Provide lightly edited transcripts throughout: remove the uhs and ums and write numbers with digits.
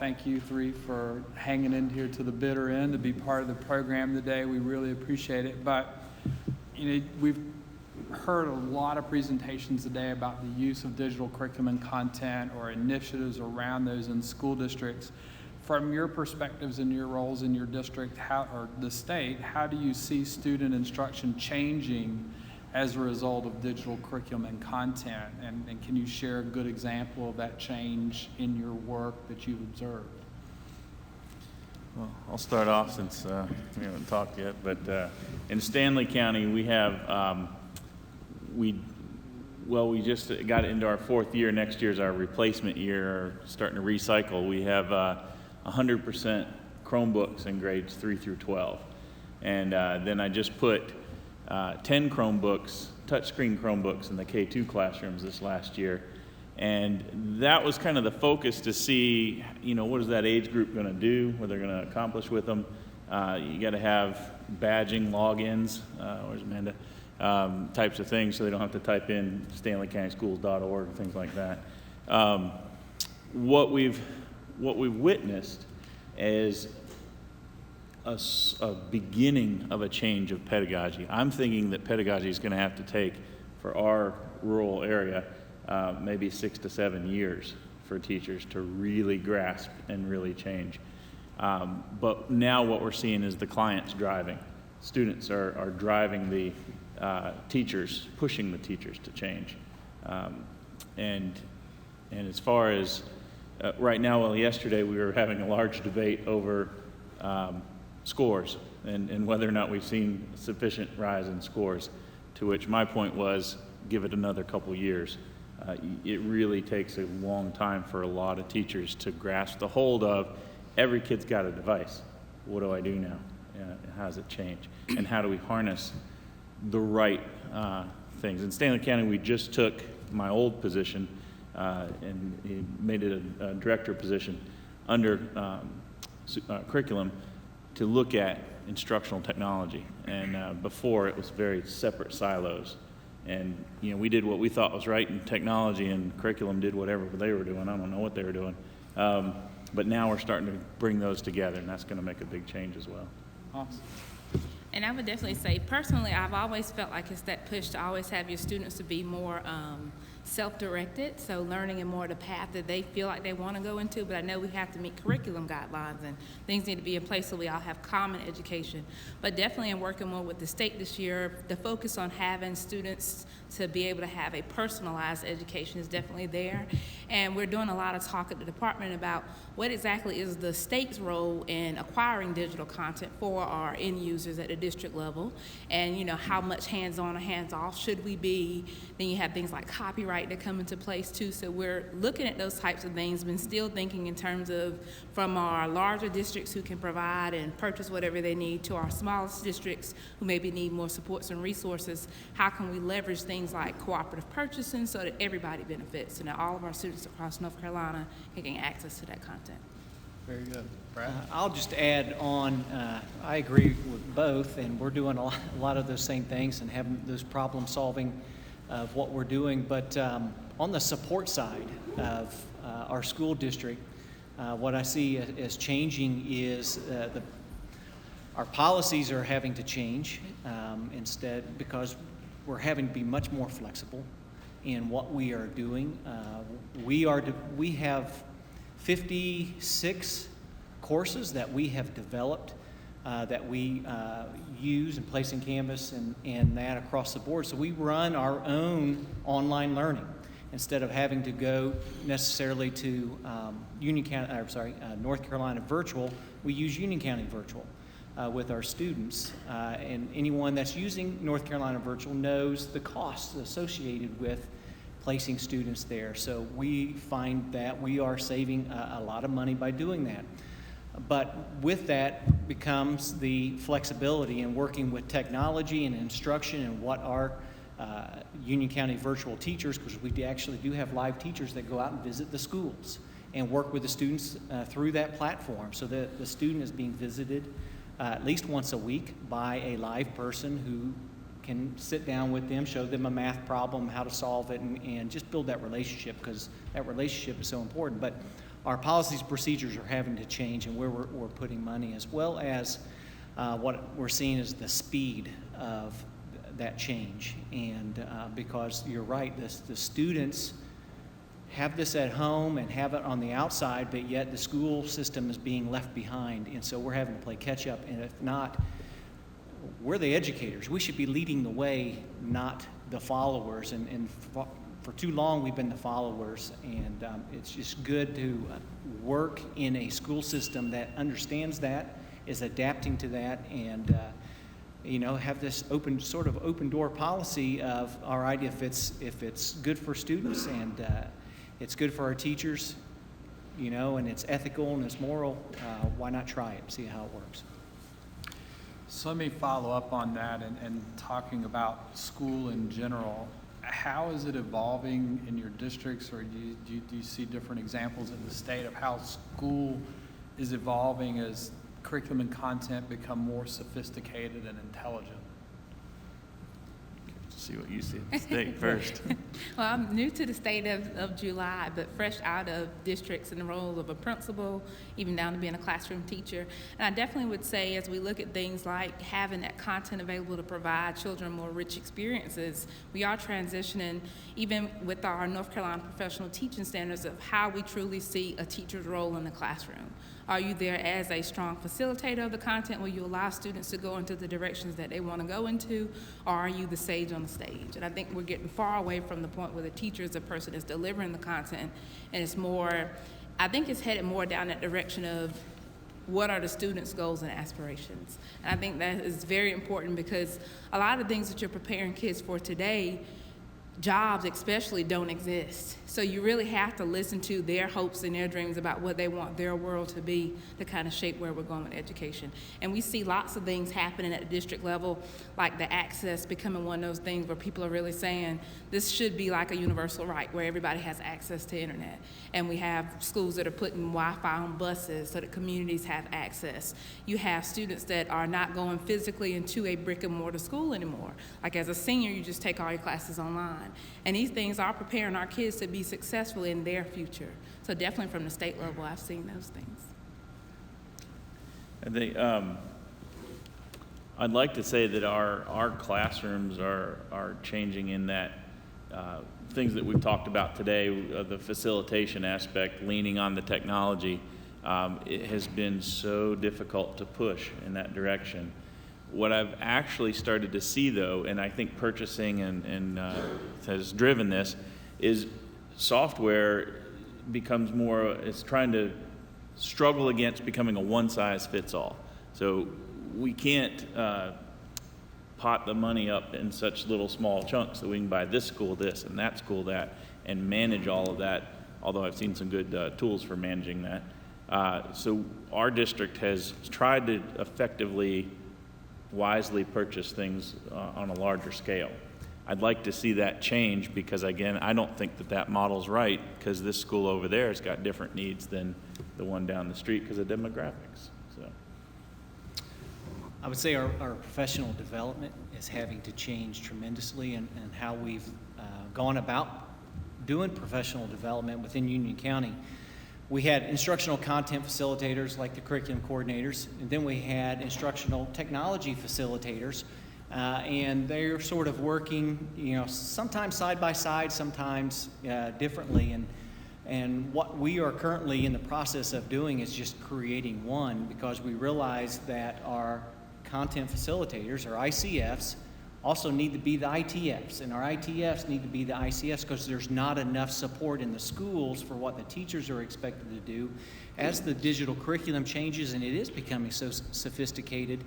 thank you three for hanging in here to the bitter end to be part of the program today. We really appreciate it. But we've heard a lot of presentations today about the use of digital curriculum and content or initiatives around those in school districts. From your perspectives and your roles in your district, or the state, how do you see student instruction changing as a result of digital curriculum and content? And can you share a good example of that change in your work that you've observed? Well, I'll start off since we haven't talked yet, but in Stanley County we have, we just got into our 4th year. Next year is our replacement year, starting to recycle. We have 100% Chromebooks in grades 3 through 12. And then I just put 10 Chromebooks, touchscreen Chromebooks in the K2 classrooms this last year. And that was kind of the focus to see, what is that age group going to do, what they're going to accomplish with them. You got to have badging, logins, where's Amanda, types of things so they don't have to type in stanleycountyschools.org and things like that. What we've witnessed is a beginning of a change of pedagogy. I'm thinking that pedagogy is going to have to take, for our rural area, maybe 6 to 7 years for teachers to really grasp and really change. But now what we're seeing is the clients driving. Students are driving the teachers, pushing the teachers to change. And as far as right now, yesterday we were having a large debate over scores and whether or not we've seen sufficient rise in scores, to which my point was, give it another couple years. It really takes a long time for a lot of teachers to grasp the hold of every kid's got a device. What do I do now? How does it change? And how do we harness the right things? In Stanley County, we just took my old position and he made it a director position under curriculum to look at instructional technology. And before, it was very separate silos. And we did what we thought was right in technology, and curriculum did whatever they were doing. I don't know what they were doing. But now we're starting to bring those together, and that's going to make a big change as well. Awesome. And I would definitely say, personally, I've always felt like it's that push to always have your students to be more self-directed, so learning in more the path that they feel like they want to go into. But I know we have to meet curriculum guidelines, and things need to be in place so we all have common education. But definitely in working more with the state this year, the focus on having students to be able to have a personalized education is definitely there. And we're doing a lot of talk at the department about what exactly is the state's role in acquiring digital content for our end users at the district level, and how much hands-on or hands-off should we be. Then you have things like copyright that come into place too. So we're looking at those types of things, but still thinking in terms of from our larger districts who can provide and purchase whatever they need to our smallest districts who maybe need more supports and resources. How can we leverage things like cooperative purchasing so that everybody benefits, so that all of our students across North Carolina can gain access to that content? Very good. Brad? I'll just add on, I agree with both, and we're doing a lot of those same things and having those problem solving of what we're doing. But on the support side of our school district, what I see as changing is our policies are having to change instead, because we're having to be much more flexible in what we are doing. We have 56 courses that we have developed that we use and place in Canvas and that across the board. So we run our own online learning instead of having to go necessarily to North Carolina Virtual. We use Union County Virtual with our students, and anyone that's using North Carolina Virtual knows the costs associated with placing students there. So we find that we are saving a lot of money by doing that. But with that becomes the flexibility in working with technology and instruction and what our Union County virtual teachers, because we actually do have live teachers that go out and visit the schools and work with the students through that platform. So the student is being visited at least once a week by a live person who can sit down with them, show them a math problem, how to solve it, and just build that relationship, because that relationship is so important. But our policies, procedures are having to change and where we're putting money, as well as what we're seeing is the speed of that change. And because you're right, the students have this at home and have it on the outside, but yet the school system is being left behind. And so we're having to play catch up. And if not, we're the educators. We should be leading the way, not the followers. And for too long, we've been the followers. And it's just good to work in a school system that understands that, is adapting to that, and have this open door policy of, all right, if it's good for students and it's good for our teachers, and it's ethical and it's moral, why not try it, see how it works? So let me follow up on that and talking about school in general. How is it evolving in your districts, or do you see different examples in the state of how school is evolving as curriculum and content become more sophisticated and intelligent? See what you see at the state first. Well, I'm new to the state of July, but fresh out of districts in the role of a principal, even down to being a classroom teacher. And I definitely would say, as we look at things like having that content available to provide children more rich experiences, we are transitioning, even with our North Carolina professional teaching standards, of how we truly see a teacher's role in the classroom. Are you there as a strong facilitator of the content? Will you allow students to go into the directions that they want to go into? Or are you the sage on the stage? And I think we're getting far away from the point where the teacher is the person that's delivering the content. And it's more, I think it's headed more down that direction of what are the students' goals and aspirations. And I think that is very important, because a lot of things that you're preparing kids for today, jobs especially, don't exist. So you really have to listen to their hopes and their dreams about what they want their world to be to kind of shape where we're going with education. And we see lots of things happening at the district level, like the access becoming one of those things where people are really saying this should be like a universal right where everybody has access to internet. And we have schools that are putting Wi-Fi on buses so that communities have access. You have students that are not going physically into a brick and mortar school anymore. Like as a senior, you just take all your classes online. And these things are preparing our kids to be successful in their future. So definitely from the state level, I've seen those things. I think I'd like to say that our classrooms are changing in that things that we've talked about today, the facilitation aspect, leaning on the technology, it has been so difficult to push in that direction. What I've actually started to see, though, and I think purchasing and has driven this, is software becomes more, it's trying to struggle against becoming a one-size-fits-all. So we can't pot the money up in such little small chunks that we can buy this school this and that school that and manage all of that, although I've seen some good tools for managing that. So our district has tried to effectively, wisely purchase things on a larger scale. I'd like to see that change, because again, I don't think that model's right, because this school over there has got different needs than the one down the street because of demographics. So I would say our professional development is having to change tremendously, and how we've gone about doing professional development within Union County. We had instructional content facilitators like the curriculum coordinators, and then we had instructional technology facilitators, and they're sort of working, sometimes side by side, sometimes differently. And what we are currently in the process of doing is just creating one, because we realize that our content facilitators, or ICFs, also need to be the ITFs, and our ITFs need to be the ICFs, because there's not enough support in the schools for what the teachers are expected to do. As the digital curriculum changes and it is becoming so sophisticated,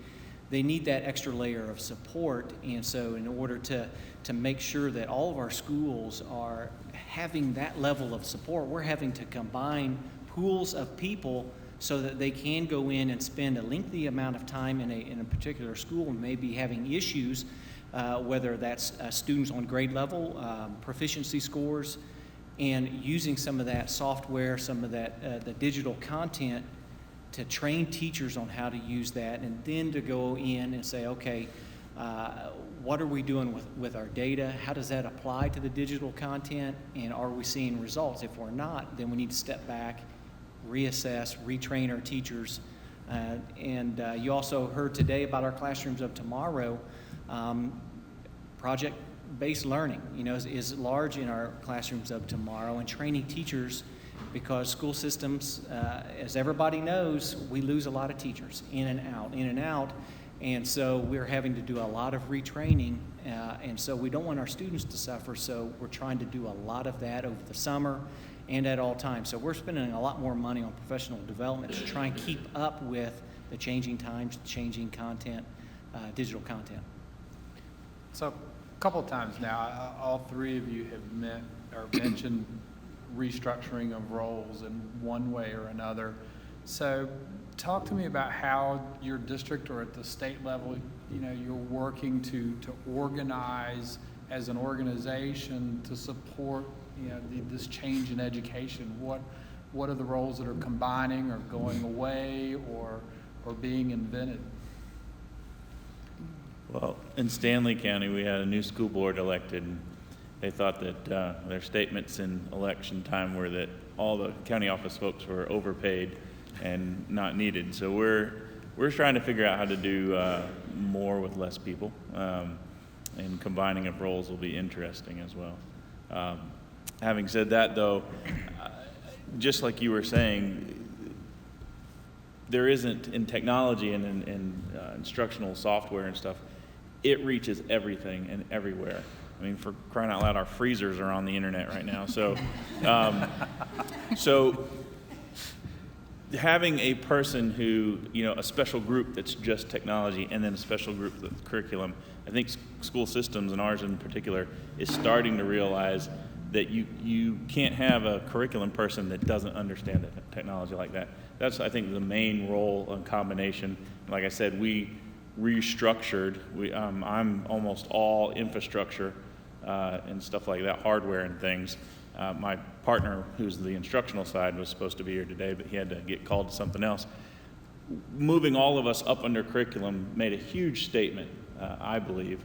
they need that extra layer of support. And so in order to make sure that all of our schools are having that level of support, we're having to combine pools of people so that they can go in and spend a lengthy amount of time in a particular school, and maybe having issues, whether that's students on grade level, proficiency scores, and using some of that software, some of that the digital content to train teachers on how to use that, and then to go in and say, okay, what are we doing with our data? How does that apply to the digital content? And are we seeing results? If we're not, then we need to step back reassess, retrain our teachers. And you also heard today about our classrooms of tomorrow. Project-based learning, is large in our classrooms of tomorrow, and training teachers, because school systems, as everybody knows, we lose a lot of teachers in and out. And so we're having to do a lot of retraining, and so we don't want our students to suffer, so we're trying to do a lot of that over the summer and at all times. So we're spending a lot more money on professional development to try and keep up with the changing times, changing content, digital content. So a couple of times now, all three of you have mentioned restructuring of roles in one way or another. So talk to me about how your district or at the state level, you're working to organize as an organization to support, this change in education. What are the roles that are combining or going away or being invented? Well, in Stanley County, we had a new school board elected, and they thought that their statements in election time were that all the county office folks were overpaid and not needed. So we're trying to figure out how to do more with less people, and combining of roles will be interesting as well. Having said that, though, just like you were saying, there isn't in technology and in instructional software and stuff, it reaches everything and everywhere. I mean, for crying out loud, our freezers are on the internet right now. So, so having a person who, a special group that's just technology and then a special group that's curriculum, I think school systems, and ours in particular, is starting to realize that you can't have a curriculum person that doesn't understand the technology like that. That's, I think, the main role and combination. Like I said, we restructured. I'm almost all infrastructure and stuff like that, hardware and things. My partner, who's the instructional side, was supposed to be here today, but he had to get called to something else. Moving all of us up under curriculum made a huge statement, I believe,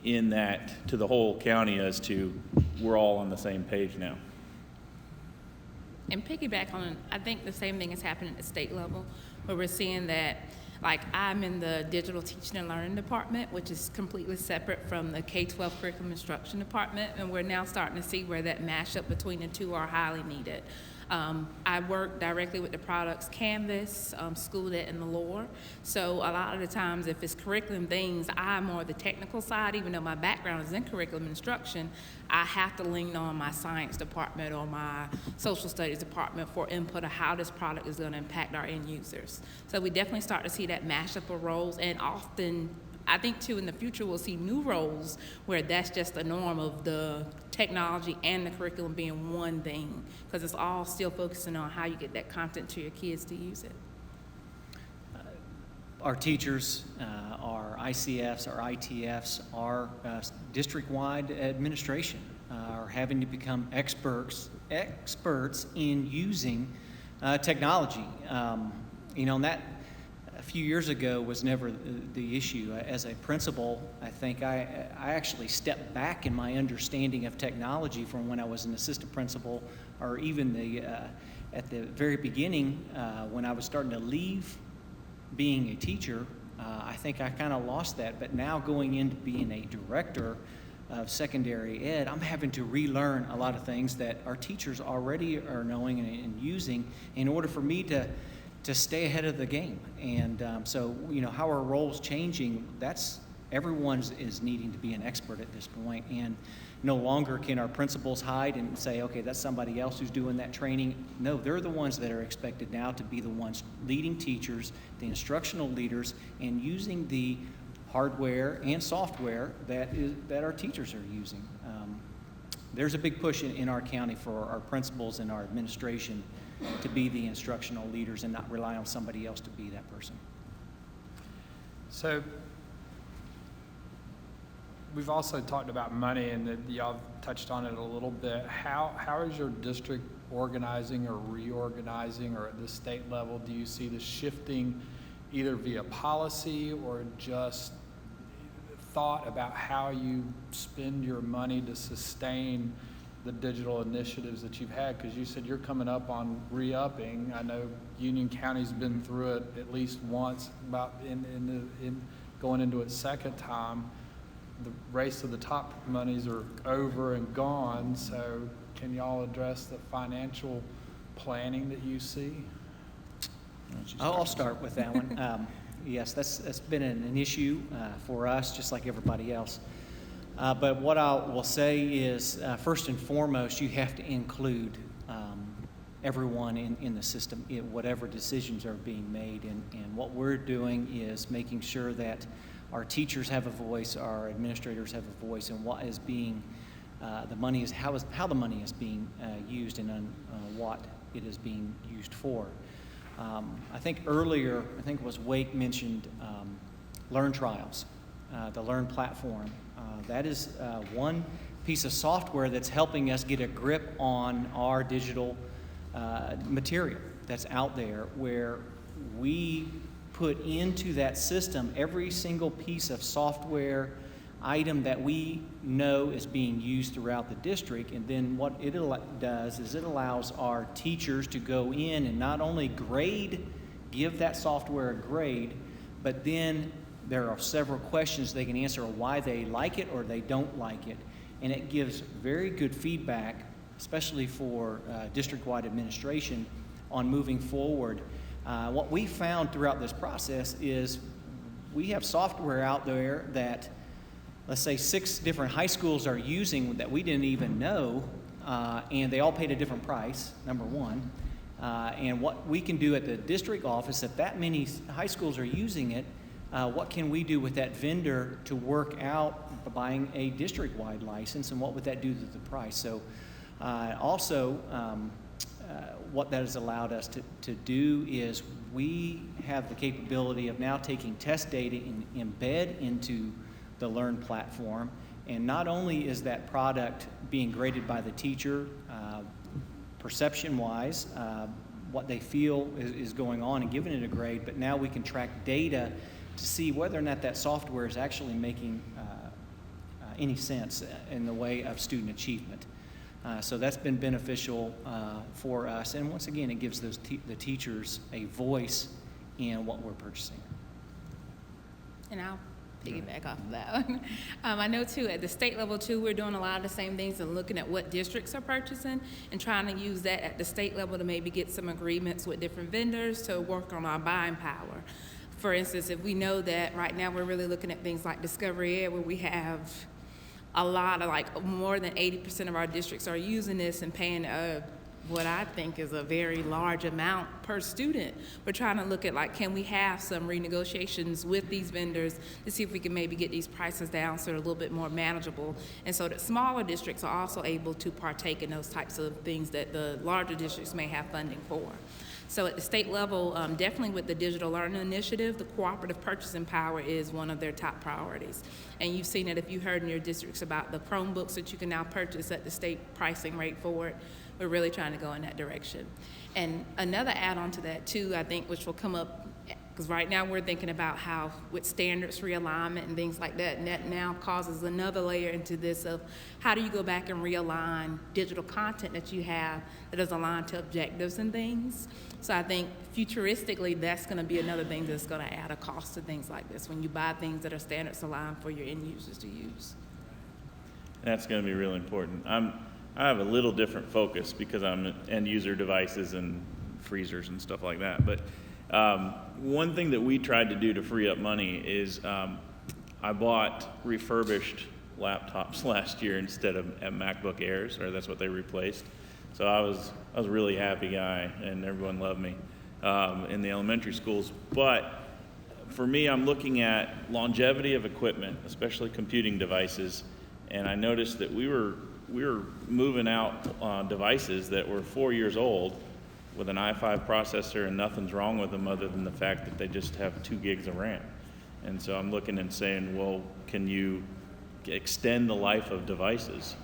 in that to the whole county as to we're all on the same page now. And piggyback on, I think the same thing is happening at the state level, where we're seeing that, like, I'm in the digital teaching and learning department, which is completely separate from the K-12 curriculum instruction department, and we're now starting to see where that mashup between the two are highly needed. I work directly with the products Canvas, SchoolNet, and the Lore. So a lot of the times, if it's curriculum things, I'm more the technical side. Even though my background is in curriculum instruction, I have to lean on my science department or my social studies department for input of how this product is going to impact our end users. So we definitely start to see that mashup of roles, and often, I think too, in the future we'll see new roles where that's just the norm of the technology and the curriculum being one thing, because it's all still focusing on how you get that content to your kids to use it. Our teachers, our ICFs, our ITFs, our district-wide administration are having to become experts in using technology. And that a few years ago was never the issue. As a principal, I think I actually stepped back in my understanding of technology from when I was an assistant principal, or even at the very beginning when I was starting to leave being a teacher. I think I kind of lost that, but now going into being a director of secondary ed, I'm having to relearn a lot of things that our teachers already are knowing and using in order for me to stay ahead of the game. And so, how our roles changing, everyone is needing to be an expert at this point. And no longer can our principals hide and say, okay, that's somebody else who's doing that training. No, they're the ones that are expected now to be the ones leading teachers, the instructional leaders, and using the hardware and software that our teachers are using. There's a big push in our county for our principals and our administration to be the instructional leaders and not rely on somebody else to be that person. So we've also talked about money, and that y'all touched on it a little bit. How is your district organizing or reorganizing, or at the state level, do you see this shifting either via policy or just thought about how you spend your money to sustain the digital initiatives that you've had, because you said you're coming up on re-upping. I know Union County's been through it at least once, about in going into its second time. The race to the top monies are over and gone, so can y'all address the financial planning that you see? I'll start with that one. Yes, that's been an issue for us, just like everybody else. But what I will say is, first and foremost, you have to include everyone in the system, whatever decisions are being made. And what we're doing is making sure that our teachers have a voice, our administrators have a voice, and what is being, how the money is being used, and what it is being used for. I think earlier, it was Wake mentioned Learn Trials, the Learn platform. That is one piece of software that's helping us get a grip on our digital material that's out there, where we put into that system every single piece of software item that we know is being used throughout the district. And then what it does is it allows our teachers to go in and not only give that software a grade, but then there are several questions they can answer why they like it or they don't like it. And it gives very good feedback, especially for district-wide administration, on moving forward. What we found throughout this process is we have software out there that, let's say, 6 different high schools are using that we didn't even know, and they all paid a different price, number one. And what we can do at the district office, if that many high schools are using it, what can we do with that vendor to work out buying a district-wide license, and what would that do to the price? So also, what that has allowed us to do is we have the capability of now taking test data and embed into the Learn platform, and not only is that product being graded by the teacher perception-wise, what they feel is going on, and giving it a grade, but now we can track data to see whether or not that software is actually making any sense in the way of student achievement. So that's been beneficial for us, and once again, it gives the teachers a voice in what we're purchasing. And I'll piggyback off of that one. I know too, at the state level too, we're doing a lot of the same things and looking at what districts are purchasing and trying to use that at the state level to maybe get some agreements with different vendors to work on our buying power. For instance, if we know that right now we're really looking at things like Discovery Ed, where we have a lot of, like, more than 80% of our districts are using this and paying what I think is a very large amount per student. We're trying to look at, like, can we have some renegotiations with these vendors to see if we can maybe get these prices down so they're a little bit more manageable, and so that smaller districts are also able to partake in those types of things that the larger districts may have funding for. So at the state level, definitely with the Digital Learning Initiative, the cooperative purchasing power is one of their top priorities. And you've seen it if you heard in your districts about the Chromebooks that you can now purchase at the state pricing rate for it. We're really trying to go in that direction. And another add-on to that too, I think, which will come up, because right now we're thinking about how with standards realignment and things like that, and that now causes another layer into this of how do you go back and realign digital content that you have that is aligned to objectives and things. So I think futuristically, that's going to be another thing that's going to add a cost to things like this when you buy things that are standards aligned for your end users to use. That's going to be really important. I have a little different focus because I'm end user devices and freezers and stuff like that. But one thing that we tried to do to free up money is I bought refurbished laptops last year instead of MacBook Airs, or that's what they replaced. So I was a really happy guy, and everyone loved me in the elementary schools. But for me, I'm looking at longevity of equipment, especially computing devices, and I noticed that we were moving out devices that were 4 years old with an i5 processor, and nothing's wrong with them other than the fact that they just have 2 gigs of RAM. And so I'm looking and saying, well, can you extend the life of devices?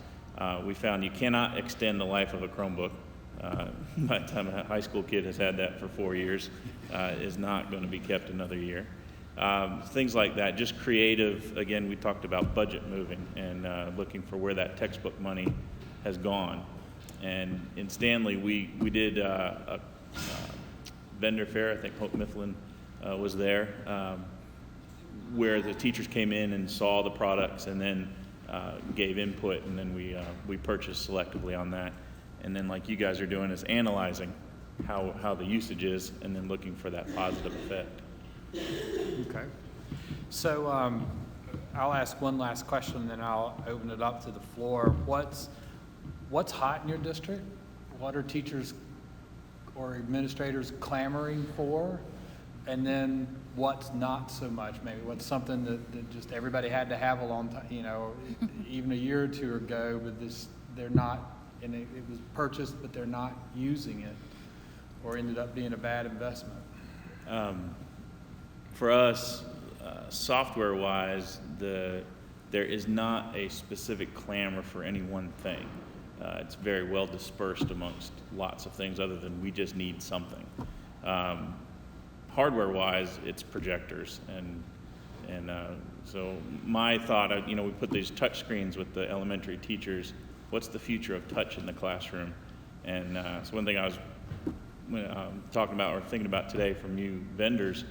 We found you cannot extend the life of a Chromebook. By the time a high school kid has had that for 4 years, is not going to be kept another year. Things like that, just creative. Again, we talked about budget moving and looking for where that textbook money has gone. And in Stanley, we did a vendor fair. I think Hope Mifflin was there, where the teachers came in and saw the products and then gave input, and then we purchased selectively on that. And then, like you guys are doing, is analyzing how the usage is and then looking for that positive effect. Okay. So I'll ask one last question, then I'll open it up to the floor. What's hot in your district? What are teachers or administrators clamoring for? And then what's not so much? Maybe what's something that just everybody had to have a long time, even a year or two ago, but they're not, and it was purchased, but they're not using it, or ended up being a bad investment. For us, software-wise, there is not a specific clamor for any one thing. It's very well dispersed amongst lots of things other than we just need something. Hardware-wise, it's projectors, and so my thought, we put these touch screens with the elementary teachers. What's the future of touch in the classroom? And so one thing I was talking about or thinking about today from you vendors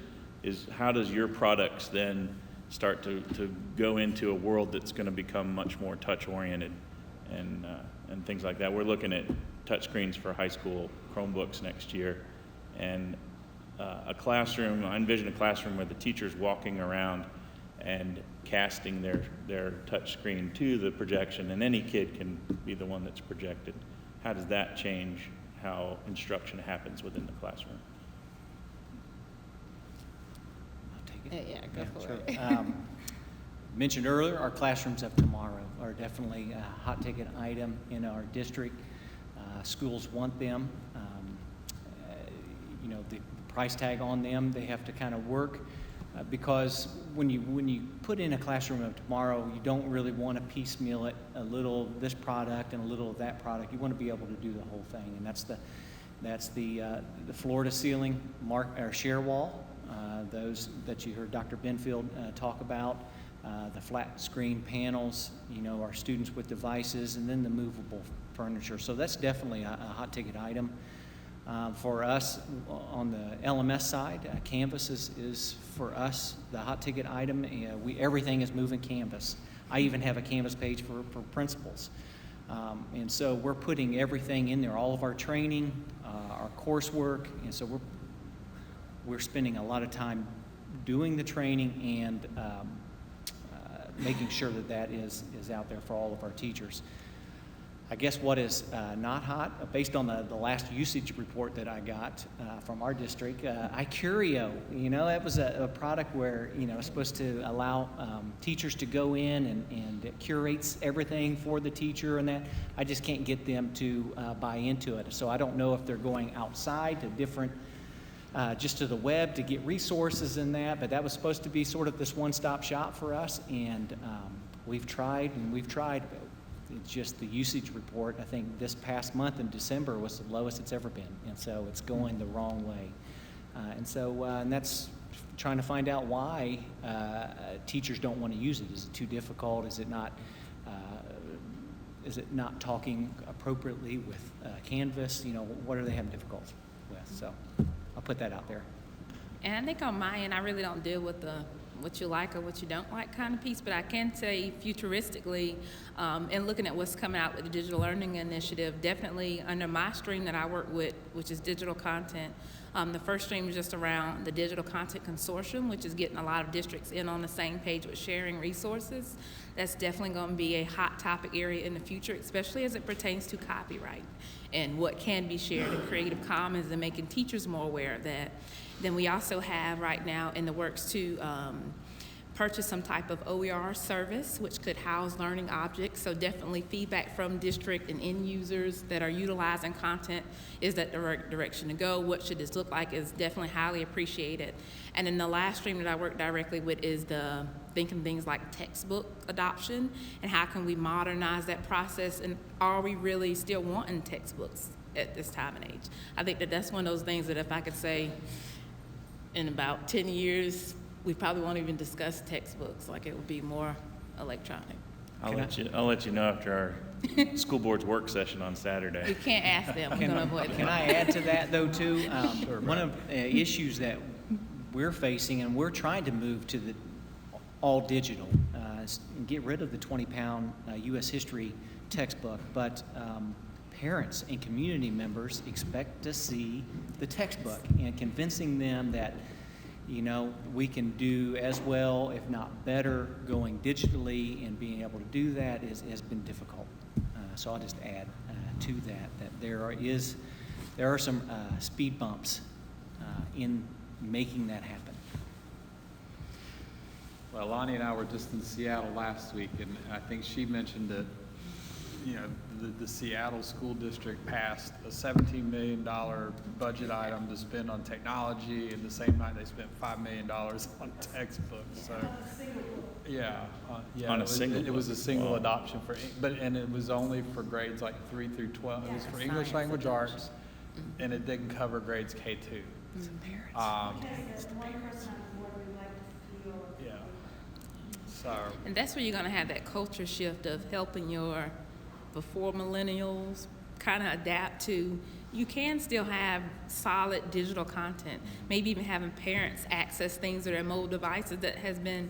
is how does your products then start to go into a world that's going to become much more touch-oriented and things like that. We're looking at touch screens for high school Chromebooks next year, and a classroom. I envision a classroom where the teacher's walking around and casting their touch screen to the projection, and any kid can be the one that's projected. How does that change how instruction happens within the classroom? I'll take it. Yeah, go for sure. it. Mentioned earlier, our classrooms of tomorrow are definitely a hot ticket item in our district. Schools want them. The price tag on them, they have to kind of work because when you put in a classroom of tomorrow, you don't really want to piecemeal it, a little of this product and a little of that product. You want to be able to do the whole thing, and that's the floor to ceiling share wall, those that you heard Dr. Benfield talk about. The flat screen panels, our students with devices, and then the movable furniture. So that's definitely a hot ticket item. For us on the LMS side, Canvas is for us the hot ticket item. Everything is moving Canvas. I even have a Canvas page for principals. And so we're putting everything in there, all of our training, our coursework, and so we're spending a lot of time doing the training and making sure that is out there for all of our teachers. I guess what is not hot, based on the last usage report that I got from our district, iCurio, that was a product where, it's supposed to allow teachers to go in and it curates everything for the teacher and that. I just can't get them to buy into it. So I don't know if they're going outside to different just to the web to get resources in that, but that was supposed to be sort of this one-stop shop for us, and we've tried, but it's just the usage report, I think this past month in December was the lowest it's ever been, and so it's going the wrong way. And that's trying to find out why teachers don't want to use it. Is it too difficult? Is it not talking appropriately with Canvas? What are they having difficulty with? So I'll put that out there. And I think on my end, I really don't deal with the what you like or what you don't like kind of piece, but I can say futuristically, and looking at what's coming out with the Digital Learning Initiative, definitely under my stream that I work with, which is digital content, the first stream is just around the Digital Content Consortium, which is getting a lot of districts in on the same page with sharing resources. That's definitely going to be a hot topic area in the future, especially as it pertains to copyright and what can be shared in Creative Commons and making teachers more aware of that. Then we also have right now in the works to purchase some type of OER service, which could house learning objects. So definitely feedback from district and end users that are utilizing content. Is that the right direction to go? What should this look like? Is definitely highly appreciated. And then the last stream that I work directly with is the thinking things like textbook adoption and how can we modernize that process, and are we really still wanting textbooks at this time and age? I think that's one of those things that if I could say in about 10 years, we probably won't even discuss textbooks. Like it will be more electronic. I'll let you know after school board's work session on We Saturday. can't ask them, we're gonna avoid Can them. I add to that, though, too? One of the issues that we're facing, and we're trying to move to the all digital, is get rid of the 20-pound U.S. history textbook, but parents and community members expect to see the textbook, and convincing them that, you know, we can do as well, if not better, going digitally, and being able to do that has been difficult. So I'll just add to that there are some speed bumps in making that happen. Well, Lonnie and I were just in Seattle last week, and I think she mentioned that, you know, the Seattle School District passed a $17 million budget item to spend on technology, and the same night they spent $5 million on textbooks. So, yeah, On a single it was a book. single Wow. adoption and it was only for grades like 3 through 12. It was for English language arts, and it didn't cover grades K2. Yeah. So. And that's where you're gonna have that culture shift of helping your before millennials kind of adapt to, you can still have solid digital content, maybe even having parents access things that are mobile devices. That has been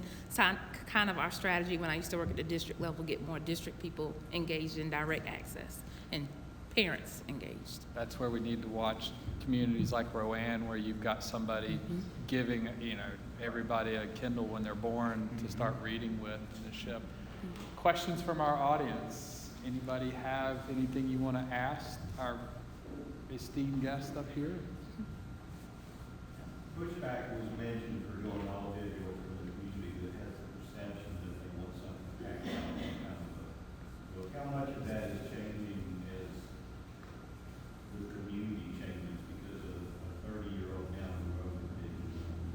kind of our strategy when I used to work at the district level, get more district people engaged in direct access and parents engaged. That's where we need to watch communities like Rowan, where you've got somebody giving, you know, everybody a Kindle when they're born to start reading with in the ship. Questions from our audience? Anybody have anything you want to ask our esteemed guest up here? Pushback was mentioned for going all digital for the community that has the perception that they want something back out. So how much of that is changing as the community changes because of a 30-year-old down the road?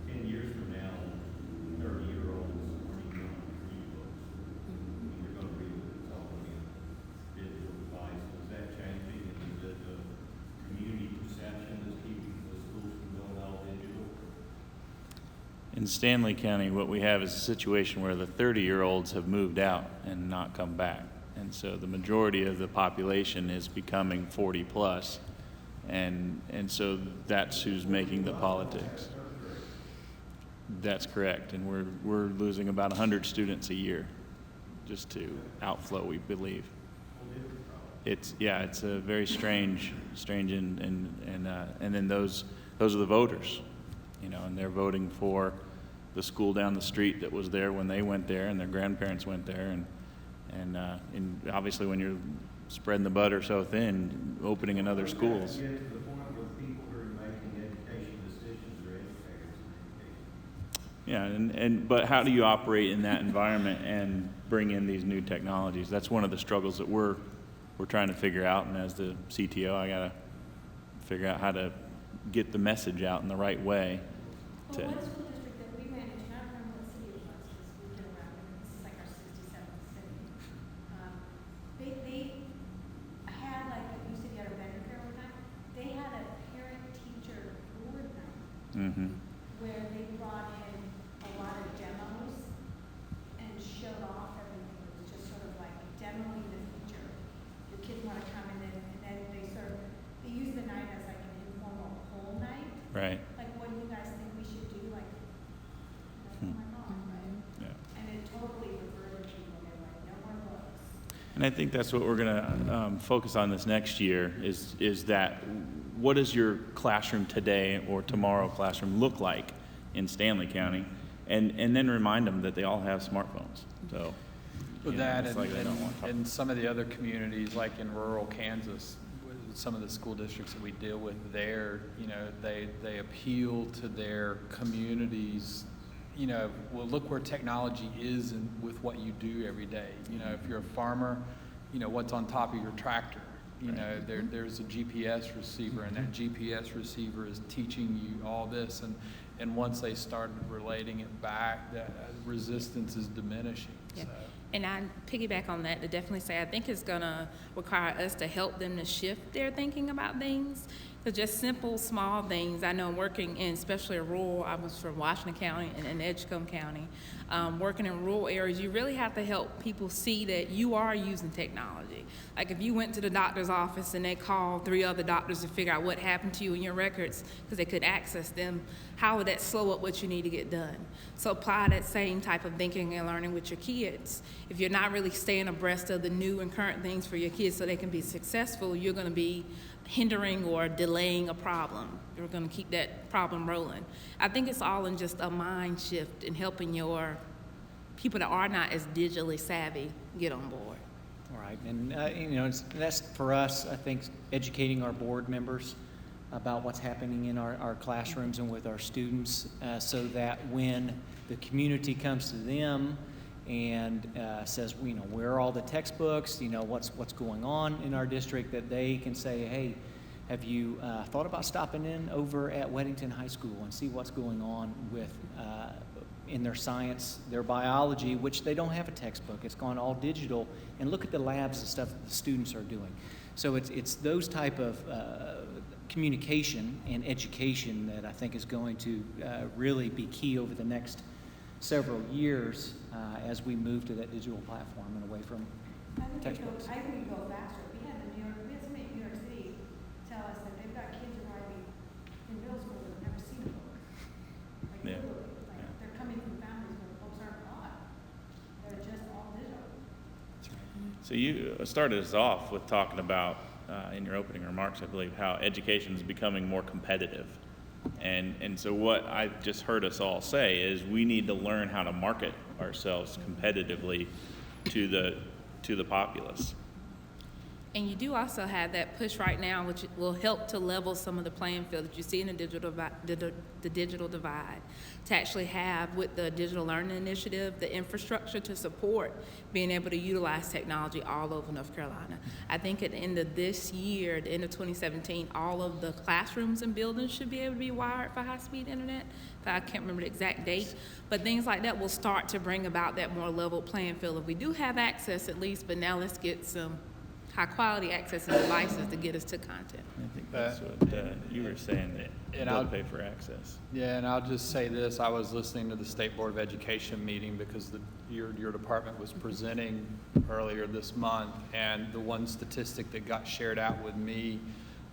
10 years from now, 30-year-olds aren't even going to read books. They're going to read it. It's all going to be a digital device. Is that changing? Is it the community perception that's keeping the schools from going all digital? In Stanley County, what we have is a situation where the 30-year-olds have moved out and not come back. And so the majority of the population is becoming 40 plus. And so that's who's making the politics. That's correct. And we're losing about 100 students a year just to outflow, we believe. It's a very strange and then those are the voters, you know, and they're voting for the school down the street that was there when they went there and their grandparents went there, and obviously when you're spreading the butter so thin, opening another schools. Get to the point where people who are making education decisions are educators in education. Yeah, but how do you operate in that environment and bring in these new technologies? That's one of the struggles that we're trying to figure out, and as the CTO, I gotta figure out how to get the message out in the right way. Well, one school district that we manage, and I don't remember what city it was, because we've been around, and this is like our 67th city. They had, like, you said you had a vendor fair one time, they had a parent-teacher board night Mm-hmm. where they brought in a lot of demos and showed off everything. It was just sort of like demoing the feature. Your kids want to come in, and then they use the night as like an informal whole night. Right. Like, what do you guys think we should do? Like, oh my God, right? Yeah. And it totally reverted people. They're like, no more books. And I think that's what we're going to focus on this next year is that what does your classroom today or tomorrow classroom look like in Stanley County, and then remind them that they all have smartphones. So With you know, that it's like they don't want to- and some of the other communities, like in rural Kansas, with some of the school districts that we deal with there, you know, they appeal to their communities, you know, well, look where technology is and with what you do every day. You know, if you're a farmer, you know, what's on top of your tractor? You know, there's a GPS receiver, and that GPS receiver is teaching you all this, and once they started relating it back, that resistance is diminishing. Yeah. So. And I piggyback on that to definitely say I think it's gonna require us to help them to shift their thinking about things. So just simple, small things. I know working in especially rural, I was from Washington County and in Edgecombe County. Working in rural areas, you really have to help people see that you are using technology. Like if you went to the doctor's office and they called 3 other doctors to figure out what happened to you in your records because they could access them, how would that slow up what you need to get done? So apply that same type of thinking and learning with your kids. If you're not really staying abreast of the new and current things for your kids so they can be successful, you're going to be hindering or delaying a problem. You're going to keep that problem rolling. I think it's all in just a mind shift in helping your people that are not as digitally savvy get on board. All right, and that's for us, I think, educating our board members about what's happening in our classrooms and with our students, so that when the community comes to them and says, where are all the textbooks, what's going on in our district, that they can say, hey, have you thought about stopping in over at Weddington High School and see what's going on with in their science, their biology, which they don't have a textbook. It's gone all digital, and look at the labs and stuff that the students are doing. So it's those type of communication and education that I think is going to really be key over the next several years as we move to that digital platform and away from textbooks. I think we go faster. We had somebody in New York City tell us that they've got kids arriving in middle school that have never seen a book. Like Yeah. literally, they're coming from families where books aren't taught. They're just all digital. So you started us off with talking about, in your opening remarks, I believe, how education is becoming more competitive. And so what I just heard us all say is we need to learn how to market ourselves competitively to the populace. And you do also have that push right now, which will help to level some of the playing field that you see in the digital divide, to actually have with the digital learning initiative, the infrastructure to support being able to utilize technology all over North Carolina. I think at the end of this year, the end of 2017, all of the classrooms and buildings should be able to be wired for high-speed internet. I can't remember the exact date, but things like that will start to bring about that more level playing field. If we do have access at least, but now let's get some high-quality access and devices to get us to content. I think that's what you were saying, that And they'll I'll- pay for access. Yeah, and I'll just say this, I was listening to the State Board of Education meeting because your department was presenting earlier this month, and the one statistic that got shared out with me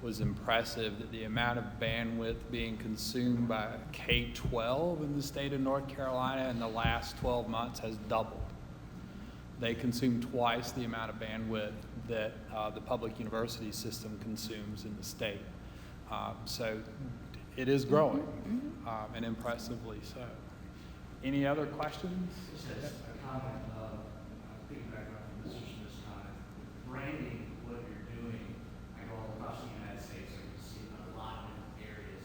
was impressive, that the amount of bandwidth being consumed by K-12 in the state of North Carolina in the last 12 months has doubled. They consume twice the amount of bandwidth that the public university system consumes in the state. So it is growing, and impressively so. Any other questions? Just a comment, piggyback on Mr. Smith's comment. Branding what you're doing, I go all across the United States, I can see it in a lot of different areas.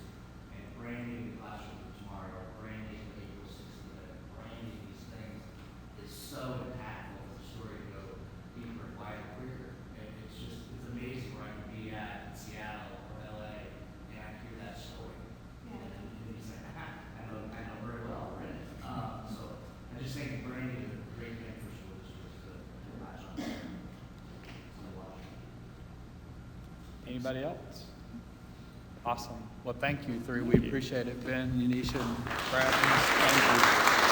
And branding the classroom for tomorrow, branding the ecosystem, branding these things is so impactful for the story to go deeper and wider, quicker. And it's amazing where I can be at in Seattle or LA, and I hear that story. Yeah. And you say, I know very well already. So I just think branding is a great thing for school districts to latch on. Anybody else? Awesome. Well, thank you, three. We Thank you. appreciate it, Ben, Unisha, and Brad. Thank you.